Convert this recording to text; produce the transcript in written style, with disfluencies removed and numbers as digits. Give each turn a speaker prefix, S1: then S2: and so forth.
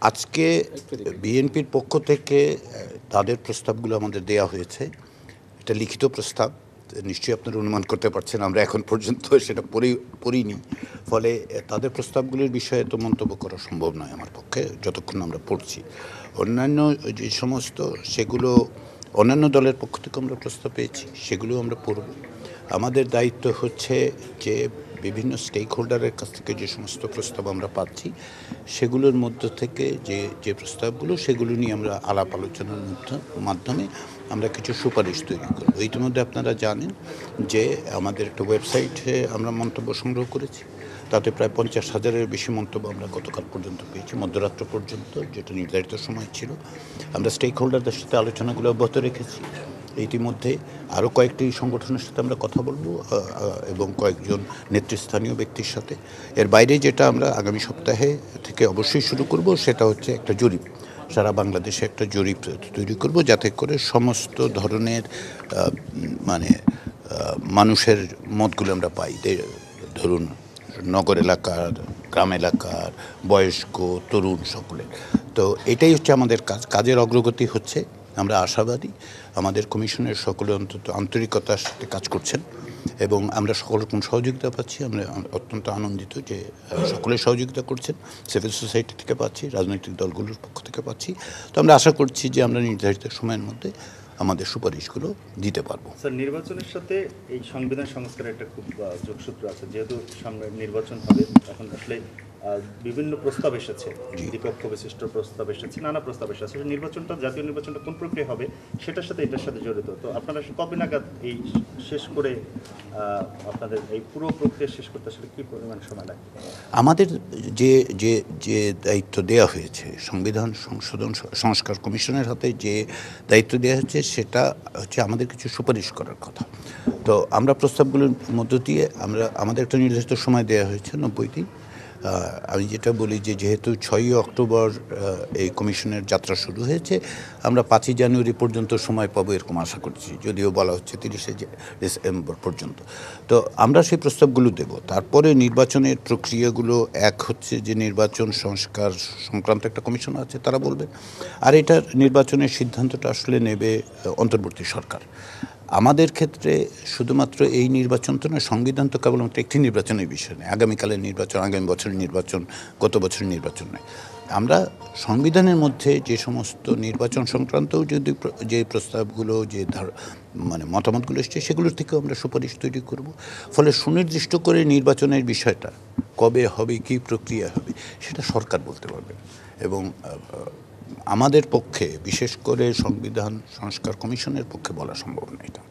S1: আজকে বিএনপির পক্ষ থেকে তাদের প্রস্তাবগুলো আমাদের দেয়া হয়েছে। এটা লিখিত প্রস্তাব, নিশ্চয়ই আপনারা অনুমান করতে পারছেন আমরা এখন পর্যন্ত সেটা পড়িনি। ফলে তাদের প্রস্তাবগুলির বিষয়ে তো মন্তব্য করা সম্ভব নয় আমার পক্ষে যতক্ষণ আমরা পড়ছি। অন্যান্য যে সমস্ত সেগুলো অন্যান্য দলের পক্ষ থেকে আমরা প্রস্তাব পেয়েছি, সেগুলো আমরা পড়ব। আমাদের দায়িত্ব হচ্ছে যে বিভিন্ন স্টেক হোল্ডারের কাছ থেকে যে সমস্ত প্রস্তাব আমরা পাচ্ছি সেগুলোর মধ্য থেকে যে প্রস্তাবগুলো সেগুলো নিয়ে আমরা আলাপ আলোচনার মাধ্যমে আমরা কিছু সুপারিশ তৈরি করব। ইতিমধ্যে আপনারা জানেন যে আমাদের একটা ওয়েবসাইটে আমরা মন্তব্য সংগ্রহ করেছি, তাতে প্রায় 50,000-এর বেশি মন্তব্য আমরা গতকাল পর্যন্ত পেয়েছি, মধ্যরাত্র পর্যন্ত, যেটা নির্ধারিত সময় ছিল। আমরা স্টেক হোল্ডারদের সাথে আলোচনাগুলো অব্যাহত রেখেছি। ইতিমধ্যে আরও কয়েকটি সংগঠনের সাথে আমরা কথা বলবো এবং কয়েকজন নেতৃস্থানীয় ব্যক্তির সাথে। এর বাইরে যেটা আমরা আগামী সপ্তাহে থেকে অবশ্যই শুরু করব সেটা হচ্ছে একটা জরিপ, সারা বাংলাদেশে একটা জরিপ তৈরি করব, যাতে করে সমস্ত ধরনের মানুষের মতগুলো আমরা পাই। ধরুন নগর এলাকার, গ্রাম এলাকার, বয়স্ক, তরুণ, সকলের। তো এটাই হচ্ছে আমাদের কাজের অগ্রগতি হচ্ছে। আমরা আশাবাদী আমাদের কমিশনের সকলে অন্তত আন্তরিকতার সাথে কাজ করছেন এবং আমরা সকল রকম সহযোগিতা পাচ্ছি। আমরা অত্যন্ত আনন্দিত যে সকলে সহযোগিতা করছেন, সিভিল সোসাইটি থেকে পাচ্ছি, রাজনৈতিক দলগুলোর পক্ষ থেকে পাচ্ছি। তো আমরা আশা করছি যে আমরা নির্ধারিত সময়ের মধ্যে আমাদের সুপারিশগুলো দিতে পারবো।
S2: স্যার, নির্বাচনের সাথে এই সংবিধান সংস্কারের একটা খুব যোগসূত্র আছে। যেহেতু সামনে নির্বাচন হবে, এখন আসলে বিভিন্ন প্রস্তাব এসেছে, দ্বিপক্ষ বিশিষ্ট প্রস্তাব এসেছে, নানা প্রস্তাব এসেছে। নির্বাচনটা, জাতীয় নির্বাচনটা কোন প্রক্রিয়া হবে সেটার সাথে এটার সাথে জড়িত। তো আপনারা কবে নাগাদ এই শেষ করে আপনাদের এই পুরো প্রক্রিয়া শেষ করতে আসলে কী পরিমাণ সময় লাগবে?
S1: আমাদের যে যে যে দায়িত্ব দেওয়া হয়েছে সংবিধান সংস্কার কমিশনের হাতে, যে দায়িত্ব দেওয়া হচ্ছে সেটা হচ্ছে আমাদের কিছু সুপারিশ করার কথা। তো আমরা প্রস্তাবগুলোর মধ্য দিয়ে আমাদের একটা নির্দিষ্ট সময় দেওয়া হয়েছে 90 দিন। আমি যেটা বলি যে যেহেতু 6ই অক্টোবর এই কমিশনের যাত্রা শুরু হয়েছে, আমরা 5ই জানুয়ারি পর্যন্ত সময় পাবো এরকম আশা করছি, যদিও বলা হচ্ছে 30শে ডিসেম্বর পর্যন্ত। তো আমরা সেই প্রস্তাবগুলো দেব। তারপরে নির্বাচনের প্রক্রিয়াগুলো এক হচ্ছে যে নির্বাচন সংস্কার সংক্রান্ত একটা কমিশন আছে, তারা বলবে। আর এটার নির্বাচনের সিদ্ধান্তটা আসলে নেবে অন্তর্বর্তী সরকার। আমাদের ক্ষেত্রে শুধুমাত্র এই নির্বাচন তো নয়, সংবিধান তো কেবলমাত্র একটি নির্বাচনের বিষয় নয়। আগামীকালের নির্বাচন, আগামী বছরের নির্বাচন, গত বছরের নির্বাচন নয়। আমরা সংবিধানের মধ্যে যে সমস্ত নির্বাচন সংক্রান্তও যদি যে প্রস্তাবগুলো, যে মতামতগুলো এসছে, সেগুলোর থেকেও আমরা সুপারিশ তৈরি করব। ফলে সুনির্দিষ্ট করে নির্বাচনের বিষয়টা কবে হবে, কী প্রক্রিয়া হবে, সেটা সরকার বলতে পারবে। এবং আমাদের পক্ষে, বিশেষ করে সংবিধান সংস্কার কমিশনের পক্ষে বলা সম্ভব না এটা।